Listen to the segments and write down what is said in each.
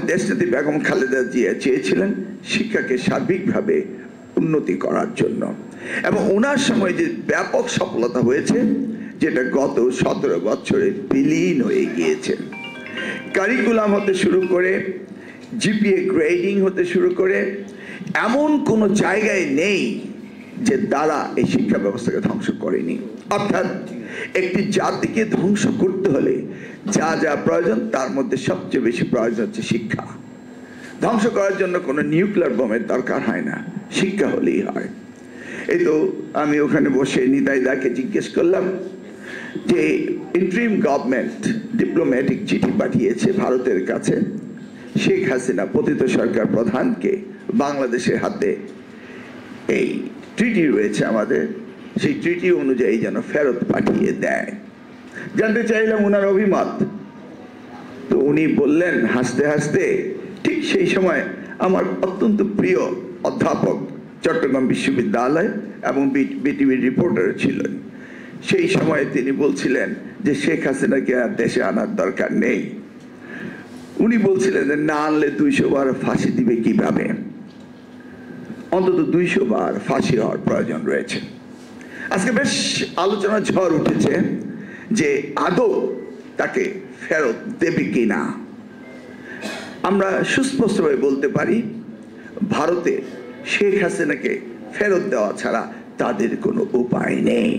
আমাদের দেশনেত্রী বেগম খালেদা জিয়া চেয়েছিলেন শিক্ষাকে সার্বিকভাবে উন্নতি করার জন্য, এবং ওনার সময় যে ব্যাপক সফলতা হয়েছে যেটা গত 17 বছরে বিলীন হয়ে গিয়েছে। কারিকুলাম হতে শুরু করে, জিপিএ গ্রেডিং হতে শুরু করে এমন কোনো জায়গায় নেই যে দ্বারা এই শিক্ষা ব্যবস্থাকে ধ্বংস করেনি। অর্থাৎ একটি জাতিকে ধ্বংস করতে হলে যা যা প্রয়োজন তার মধ্যে সবচেয়ে বেশি প্রয়োজন হচ্ছে শিক্ষা। ধ্বংস করার জন্য কোনো নিউক্লিয়ার বোমের দরকার হয় না, শিক্ষা হলেই হয়। এই তো আমি ওখানে বসে নিতাইদাকে জিজ্ঞেস করলাম যে ইন্টারিম গভর্নমেন্ট ডিপ্লোম্যাটিক চিঠি পাঠিয়েছে ভারতের কাছে, শেখ হাসিনা পতিত সরকার প্রধানকে বাংলাদেশের হাতে এই ট্রিটি রয়েছে আমাদের, সেই ট্রিটি অনুযায়ী যেন ফেরত পাঠিয়ে দেয়। জানতে চাইলাম ওনার অভিমত, তো উনি বললেন হাসতে হাসতে, ঠিক সেই সময় আমার অত্যন্ত প্রিয় অধ্যাপক চট্টগ্রাম বিশ্ববিদ্যালয় এবং বিটিভির রিপোর্টার ছিলেন, সেই সময় তিনি বলছিলেন যে শেখ হাসিনাকে আর দেশে আনার দরকার নেই। উনি বলছিলেন যে না আনলে 200 বার ফাঁসি দিবে কিভাবে, অন্তত 200 বার ফাঁসি হওয়ার প্রয়োজন রয়েছে। আজকে বেশ আলোচনা ঝড় উঠেছে যে আদৌ তাকে ফেরত দেবে কিনা। আমরা সুস্পষ্টভাবে বলতে পারি ভারতে শেখ হাসিনাকে ফেরত দেওয়া ছাড়া তাদের কোনো উপায় নেই।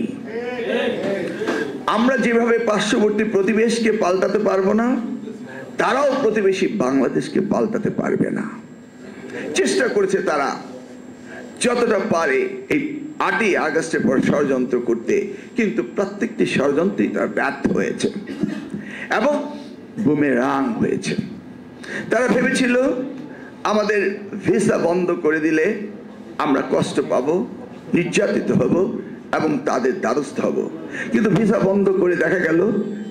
আমরা যেভাবে পার্শ্ববর্তী প্রতিবেশকে পাল্টাতে পারবো না, তারাও প্রতিবেশী বাংলাদেশকে পাল্টাতে পারবে না। চেষ্টা করেছে তারা যতটা পারে এই 8ই আগস্টের পর ষড়যন্ত্র করতে, কিন্তু প্রত্যেকটি ষড়যন্ত্রই তার ব্যর্থ হয়েছে এবং বুমেরাং হয়েছে। তারা ভেবেছিল আমাদের ভিসা বন্ধ করে দিলে আমরা কষ্ট পাবো, নির্যাতিত হব এবং তাদের দ্বারস্থ হব, কিন্তু ভিসা বন্ধ করে দেখা গেল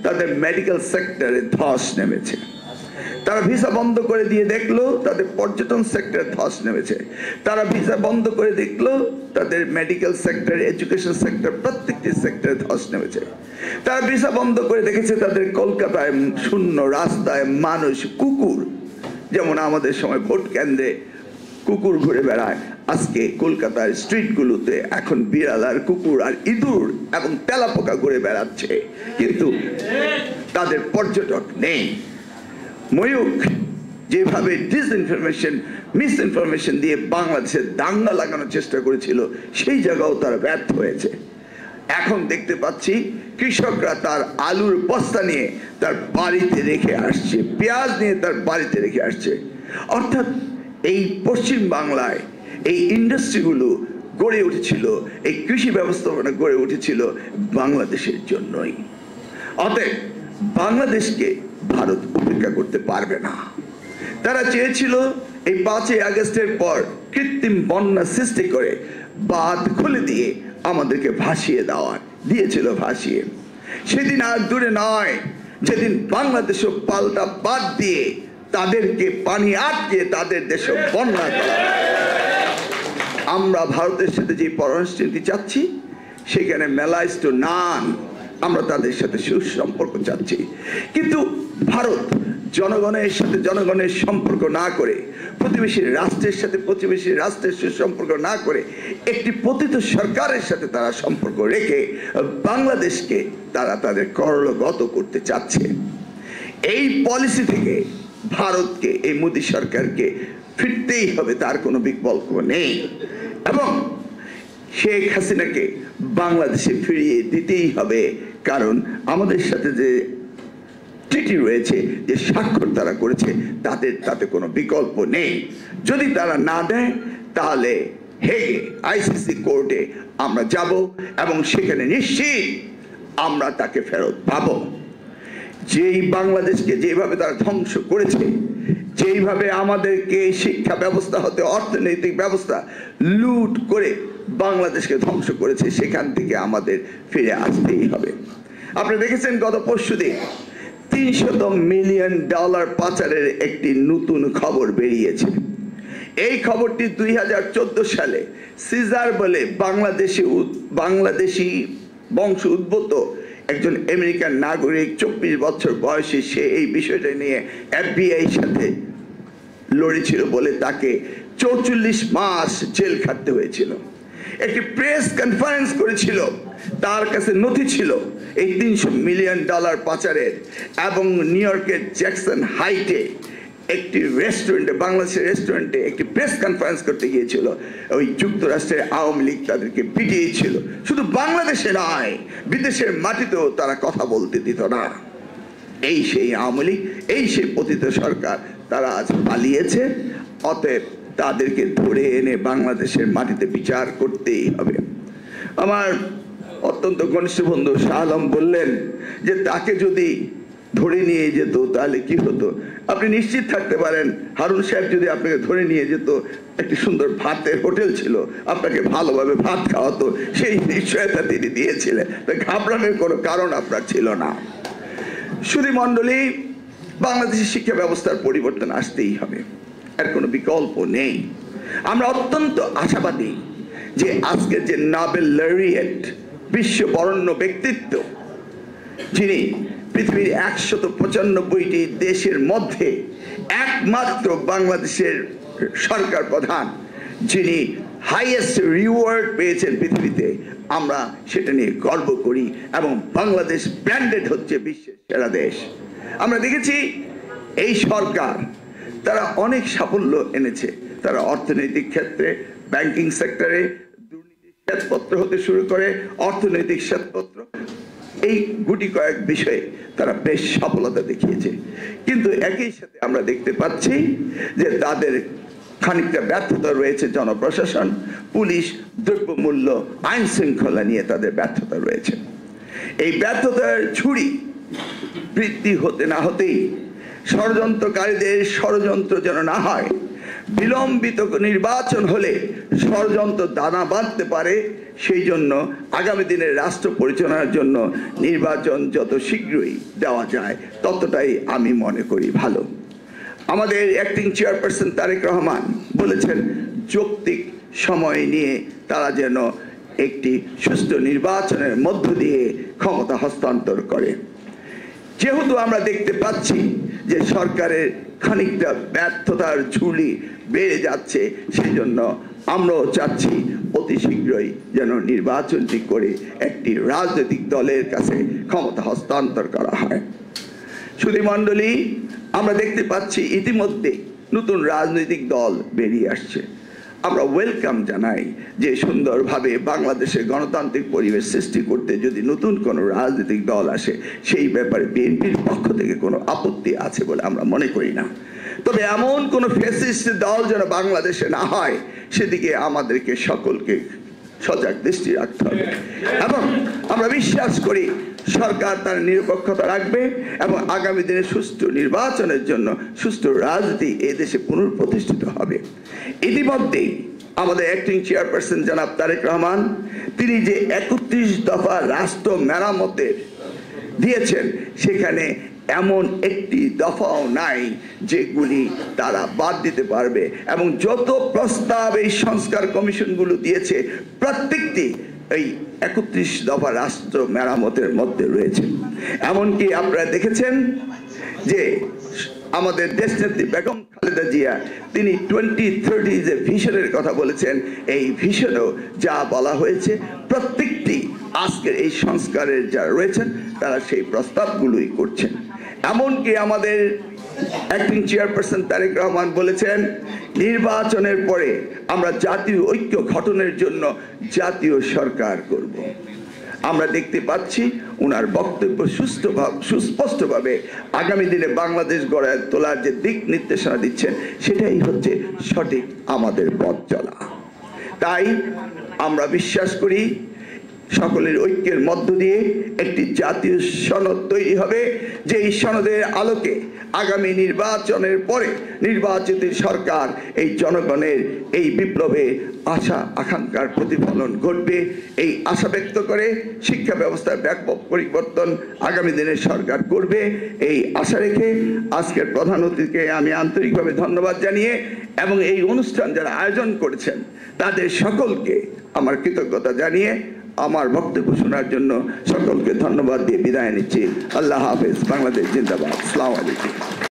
তাদের মেডিকেল সেক্টরে ধস নেমেছে। তারা ভিসা বন্ধ করে দিয়ে দেখলো তাদের পর্যটন সেক্টরে ধস নেমেছে। তারা ভিসা বন্ধ করে দেখলো তাদের মেডিকেল সেক্টর, এডুকেশন সেক্টর, প্রত্যেকটি সেক্টরে ধস নেমেছে। তারা ভিসা বন্ধ করে দেখেছে তাদের কলকাতায় শূন্য রাস্তায় মানুষ, কুকুর, যেমন আমাদের সময় ভোট কেন্দ্রে কুকুর ঘুরে বেড়ায়, আজকে কলকাতার স্ট্রিটগুলোতে এখন বিড়াল আর কুকুর আর ইঁদুর এবং তেলাপোকা ঘুরে বেড়াচ্ছে, কিন্তু তাদের পর্যটক নেই। ময়ূক যেভাবে ডিসইনফরমেশন, মিসইনফরমেশন দিয়ে বাংলাদেশের দাঙ্গা লাগানোর চেষ্টা করেছিল, সেই জায়গাও তারা ব্যর্থ হয়েছে। এখন দেখতে পাচ্ছি কৃষকরা তার আলুর বস্তা নিয়ে তার বাড়িতে রেখে আসছে, পেঁয়াজ নিয়ে তার বাড়িতে রেখে আসছে। অর্থাৎ এই পশ্চিম বাংলায় এই ইন্ডাস্ট্রিগুলো গড়ে উঠেছিল, এই কৃষি ব্যবস্থাপনা গড়ে উঠেছিল বাংলাদেশের জন্যই। অতএব বাংলাদেশকে ভারত উপেক্ষা করতে পারবে না। তারা চেয়েছিল এই 5ই আগস্টের পর কৃত্রিম বন্যা সৃষ্টি করে বাঁধ খুলে দিয়ে আমাদেরকে ভাসিয়ে দেওয়ার দিয়েছিল, ভাসিয়ে। সেদিন আর দূরে নয় যেদিন বাংলাদেশও পাল্টা বাদ দিয়ে তাদেরকে পানি আটকে তাদের দেশে বন্যা করা। আমরা ভারতের সাথে যে পররাষ্ট্রনীতি চাচ্ছি সেখানে মেলাইজ টু নান, আমরা তাদের সাথে সুসম্পর্ক চাচ্ছি, কিন্তু ভারত জনগণের সাথে জনগণের সম্পর্ক না করে, প্রতিবেশী রাষ্ট্রের সাথে প্রতিবেশী রাষ্ট্রের সুসম্পর্ক না করে, একটি পতিত সরকারের সাথে তারা সম্পর্ক রেখে বাংলাদেশকে তারা তাদের করলগত করতে চাচ্ছে। এই পলিসি থেকে ভারতকে, এই মোদী সরকারকে ফিরতেই হবে, তার কোনো বিকল্প নেই, এবং শেখ হাসিনাকে বাংলাদেশে ফিরিয়ে দিতেই হবে। কারণ আমাদের সাথে যে ট্রিটি রয়েছে, যে স্বাক্ষর তারা করেছে, তাতে কোনো বিকল্প নেই। যদি তারা না দেয় তাহলে হেগে আইসিসি কোর্টে আমরা যাব এবং সেখানে নিশ্চিত আমরা তাকে ফেরত পাবো। যেই বাংলাদেশকে যেভাবে তারা ধ্বংস করেছে, যেইভাবে আমাদেরকে শিক্ষা ব্যবস্থা হতে অর্থনৈতিক ব্যবস্থা লুট করে বাংলাদেশকে ধ্বংস করেছে, সেখান থেকে আমাদের ফিরে আসতেই হবে। আপনি দেখেছেন গত পরশুদিন $300 মিলিয়ন পাচারের একটি নতুন খবর বেরিয়েছে। এই খবরটি 2014 সালে সিজার বলে বাংলাদেশি বংশ উদ্ভূত একজন আমেরিকান নাগরিক, 24 বছর বয়সী, সে এই বিষয়টা নিয়ে FBI সাথে লড়েছিল বলে তাকে 44 মাস জেল খাটতে হয়েছিল। একটি প্রেস কনফারেন্স করেছিল, তার কাছে নথি ছিল এই $300 মিলিয়ন পাচারের, এবং নিউ ইয়র্কের জ্যাকসন হাইটে একটি রেস্টুরেন্টে, বাংলাদেশের রেস্টুরেন্টে একটি প্রেস কনফারেন্স করতে গিয়েছিল। ওই যুক্তরাষ্ট্রের আওয়ামী লীগ তাদেরকে পিটিয়েছিল। শুধু বাংলাদেশে নয়, বিদেশের মাটিতেও তারা কথা বলতে দিত না। এই সেই আওয়ামী লীগ, এই সেই পতিত সরকার, তারা আজ পালিয়েছে। অতএব তাদেরকে ধরে এনে বাংলাদেশের মাটিতে বিচার করতেই হবে। আমার অত্যন্ত ঘনিষ্ঠ বন্ধু শাহ আলম বললেন যে তাকে যদি ধরে নিয়ে যেত তাহলে কি হতো। আপনি নিশ্চিত থাকতে পারেন, হারুন সাহেব যদি আপনাকে ধরে নিয়ে যেত, একটি সুন্দর ভাতের হোটেল ছিল, আপনাকে ভালোভাবে ভাত খাওয়াতো, সেই নিশ্চয়তা তিনি দিয়েছিলেন। তাই ঘাবড়ানোর কোনো কারণ আপনার ছিল না। সুধী মণ্ডলী, বাংলাদেশের শিক্ষা ব্যবস্থার পরিবর্তন আসতেই হবে, এর কোনো বিকল্প নেই। আমরা অত্যন্ত আশাবাদী যে আজকের যে নোবেল লরিয়েট, বিশ্ব বরেণ্য ব্যক্তিত্ব, যিনি পৃথিবীর 195টি দেশের মধ্যে একমাত্র বাংলাদেশের সরকার প্রধান, যিনি হাইয়েস্ট রিওয়ার্ড পেয়েছেন পৃথিবীতে, আমরা সেটা নিয়ে গর্ব করি এবং বাংলাদেশ ব্র্যান্ডেড হচ্ছে বিশ্বের সেরা দেশ। আমরা দেখেছি এই সরকার তারা অনেক সাফল্য এনেছে। তারা অর্থনৈতিক ক্ষেত্রে, ব্যাংকিং সেক্টরে, দুর্নীতির শ্বেতপত্র হতে শুরু করে অর্থনৈতিক শ্বেতপত্র, এই গুটি কয়েক বিষয়ে তারা বেশ সফলতা দেখিয়েছে। কিন্তু একই সাথে আমরা দেখতে পাচ্ছি যে তাদের খানিকটা ব্যর্থতা রয়েছে জনপ্রশাসন, পুলিশ, দ্রব্যমূল্য, আইন শৃঙ্খলা নিয়ে তাদের ব্যর্থতা রয়েছে। এই ব্যর্থতার ঝুড়ি বৃদ্ধি হতে না হতেই ষড়যন্ত্রকারীদের ষড়যন্ত্র যেন না হয়, বিলম্বিত নির্বাচন হলে ষড়যন্ত্র দানা বাঁধতে পারে, সেই জন্য আগামী দিনের রাষ্ট্র পরিচালনার জন্য নির্বাচন যত শীঘ্রই দেওয়া যায় ততটাই আমি মনে করি ভালো। আমাদের অ্যাক্টিং চেয়ারপারসন তারেক রহমান বলেছেন যৌক্তিক সময় নিয়ে তারা যেন একটি সুষ্ঠু নির্বাচনের মধ্য দিয়ে ক্ষমতা হস্তান্তর করে। যেহেতু আমরা দেখতে পাচ্ছি যে সরকারের খানিকটা ব্যর্থতার ঝুলি বেড়ে যাচ্ছে, সেই জন্য আমরাও চাচ্ছি অতি শীঘ্রই যেন নির্বাচনটি করে একটি রাজনৈতিক দলের কাছে ক্ষমতা হস্তান্তর করা হয়। সুধী মণ্ডলী, আমরা দেখতে পাচ্ছি ইতিমধ্যে নতুন রাজনৈতিক দল বেরিয়ে আসছে। আমরা ওয়েলকাম জানাই যে সুন্দরভাবে বাংলাদেশে গণতান্ত্রিক পরিবেশ সৃষ্টি করতে যদি নতুন কোনো রাজনৈতিক দল আসে, সেই ব্যাপারে বিএনপির পক্ষ থেকে কোনো আপত্তি আছে বলে আমরা মনে করি না। তবে এমন কোনো ফ্যাসিস্ট দল যেন বাংলাদেশে না হয়, সেদিকে আমাদেরকে সকলকে সজাগ দৃষ্টি রাখতে হবে। এবং আমরা বিশ্বাস করি সরকার তার নিরপেক্ষতা রাখবে এবং আগামী দিনে সুষ্ঠু নির্বাচনের জন্য সুষ্ঠু রাজনীতি এই দেশে পুনঃপ্রতিষ্ঠিত হবে। ইতিমধ্যেই আমাদের অ্যাক্টিং চেয়ারপারসন জনাব তারেক রহমান, তিনি যে 31 দফা রাষ্ট্র মেরামতের দিয়েছেন, সেখানে এমন একটি দফাও নাই যেগুলি তারা বাদ দিতে পারবে, এবং যত প্রস্তাব এই সংস্কার কমিশনগুলো দিয়েছে প্রত্যেকটি এই 31 দফা রাষ্ট্র মেরামতের মধ্যে রয়েছে। এমনকি আপনারা দেখেছেন যে আমাদের দেশনেত্রী বেগম খালেদা জিয়া তিনি 2030 যে ভিশনের কথা বলেছেন, এই ভিশনেও যা বলা হয়েছে প্রত্যেকটি আজকের এই সংস্কারের যারা রয়েছেন তারা সেই প্রস্তাবগুলোই করছেন। এমনকি আমাদের অ্যাক্টিং চেয়ারপারসন তারেক রহমান বলেছেন নির্বাচনের পরে আমরা জাতীয় ঐক্য গঠনের জন্য জাতীয় সরকার করব। আমরা দেখতে পাচ্ছি ওনার বক্তব্য সুস্পষ্টভাবে আগামী দিনে বাংলাদেশ গড়ে তোলার যে দিক নির্দেশনা দিচ্ছেন, সেটাই হচ্ছে সঠিক আমাদের পথ চলা। তাই আমরা বিশ্বাস করি সকলের ঐক্যের মধ্য দিয়ে একটি জাতীয় সনদ তৈরি হবে, যে এই সনদের আলোকে আগামী নির্বাচনের পরে নির্বাচিত সরকার এই জনগণের এই বিপ্লবে আশা আকাঙ্ক্ষার প্রতিফলন ঘটবে। এই আশা ব্যক্ত করে শিক্ষা ব্যবস্থার ব্যাপক পরিবর্তন আগামী দিনের সরকার করবে, এই আশা রেখে আজকের প্রধান অতিথিকে আমি আন্তরিকভাবে ধন্যবাদ জানিয়ে এবং এই অনুষ্ঠান যারা আয়োজন করেছেন তাদের সকলকে আমার কৃতজ্ঞতা জানিয়ে আমার বক্তব্য শোনার জন্য সকলকে ধন্যবাদ দিয়ে বিদায় নিচ্ছি। আল্লাহ হাফেজ। বাংলাদেশ জিন্দাবাদ। আসসালামু আলাইকুম।